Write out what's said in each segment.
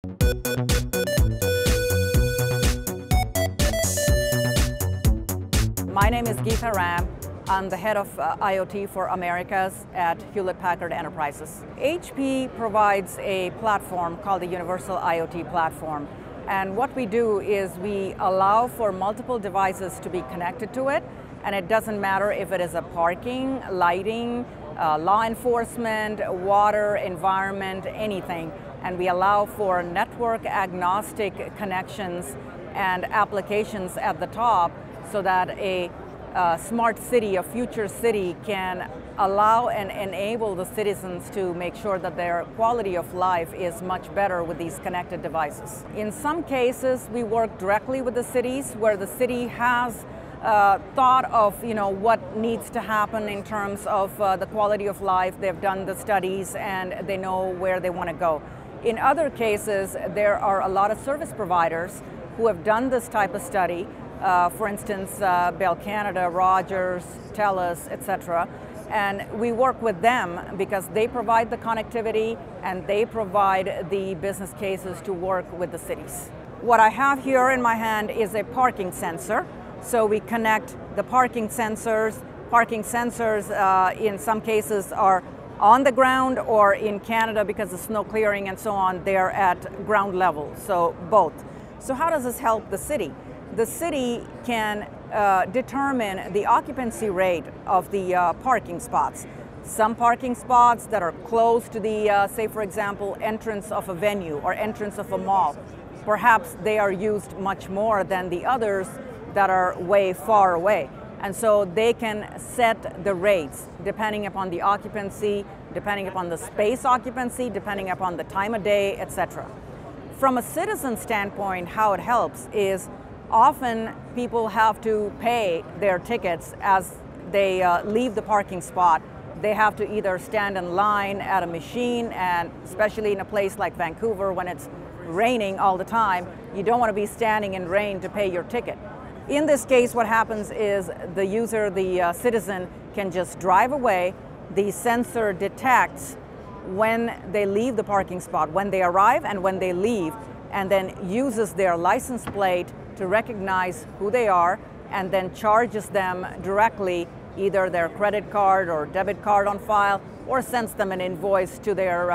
My name is Geetha Ram. I'm the head of IoT for Americas at Hewlett-Packard Enterprises. HPE provides a platform called the Universal Iot Platform. And what we do is we allow for multiple devices to be connected to it. And it doesn't matter if it is a parking, lighting, law enforcement, water, environment, anything. And we allow for network agnostic connections and applications at the top so that a smart city, a future city, can allow and enable the citizens to make sure that their quality of life is much better with these connected devices. In some cases, we work directly with the cities where the city has thought of what needs to happen in terms of the quality of life. They've done the studies and they know where they want to go. In other cases, there are a lot of service providers who have done this type of study. For instance, Bell Canada, Rogers, TELUS, etc. And we work with them because they provide the connectivity and they provide the business cases to work with the cities. What I have here in my hand is a parking sensor. So we connect the parking sensors. Parking sensors in some cases are on the ground, or in Canada, because of snow clearing and so on, they're at ground level, so both. So how does this help the city? The city can determine the occupancy rate of the parking spots. Some parking spots that are close to the, say for example, entrance of a venue or entrance of a mall, perhaps they are used much more than the others that are way far away. And so they can set the rates depending upon the occupancy, depending upon the space occupancy, depending upon the time of day, etc. From a citizen standpoint, how it helps is often people have to pay their tickets as they leave the parking spot. They have to either stand in line at a machine, and especially in a place like Vancouver when it's raining all the time, you don't want to be standing in rain to pay your ticket. In this case, what happens is the user, the citizen, can just drive away. The sensor detects when they leave the parking spot, when they arrive and when they leave, and then uses their license plate to recognize who they are, and then charges them directly either their credit card or debit card on file, or sends them an invoice to their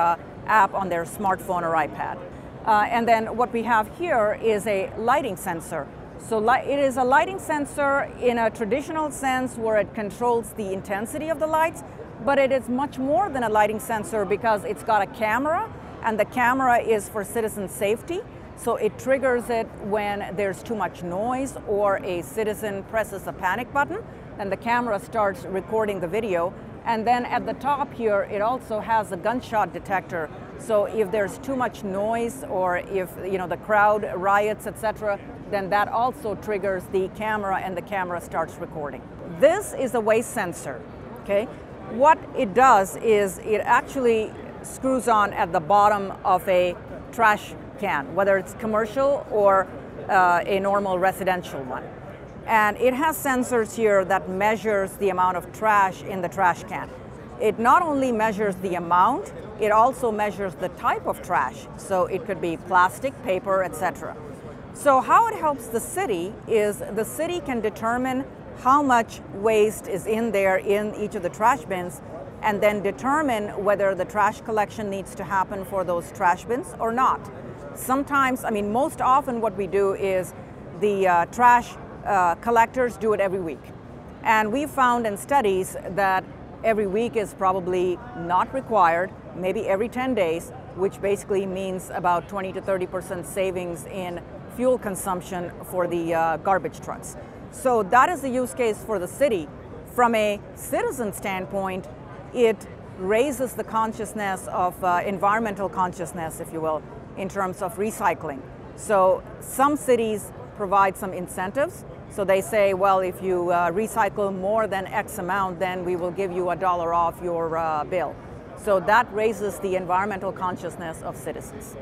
app on their smartphone or iPad. And then what we have here is a lighting sensor. So it is a lighting sensor in a traditional sense where it controls the intensity of the lights, but it is much more than a lighting sensor because it's got a camera, and the camera is for citizen safety. So it triggers it when there's too much noise or a citizen presses a panic button, and the camera starts recording the video. And then at the top here, it also has a gunshot detector. So if there's too much noise, or if the crowd riots, etc., then that also triggers the camera and the camera starts recording. This is a waste sensor, okay? What it does is it actually screws on at the bottom of a trash can, whether it's commercial or a normal residential one. And it has sensors here that measures the amount of trash in the trash can. It not only measures the amount, it also measures the type of trash. So it could be plastic, paper, etc. So how it helps the city is the city can determine how much waste is in there in each of the trash bins, and then determine whether the trash collection needs to happen for those trash bins or not. Sometimes, most often what we do is the trash collectors do it every week. And we found in studies that every week is probably not required, maybe every 10 days, which basically means about 20 to 30% savings in fuel consumption for the garbage trucks. So that is the use case for the city. From a citizen standpoint, it raises the consciousness of environmental consciousness, if you will, in terms of recycling. So some cities provide some incentives. So they say, well, if you recycle more than X amount, then we will give you $1 off your bill. So that raises the environmental consciousness of citizens.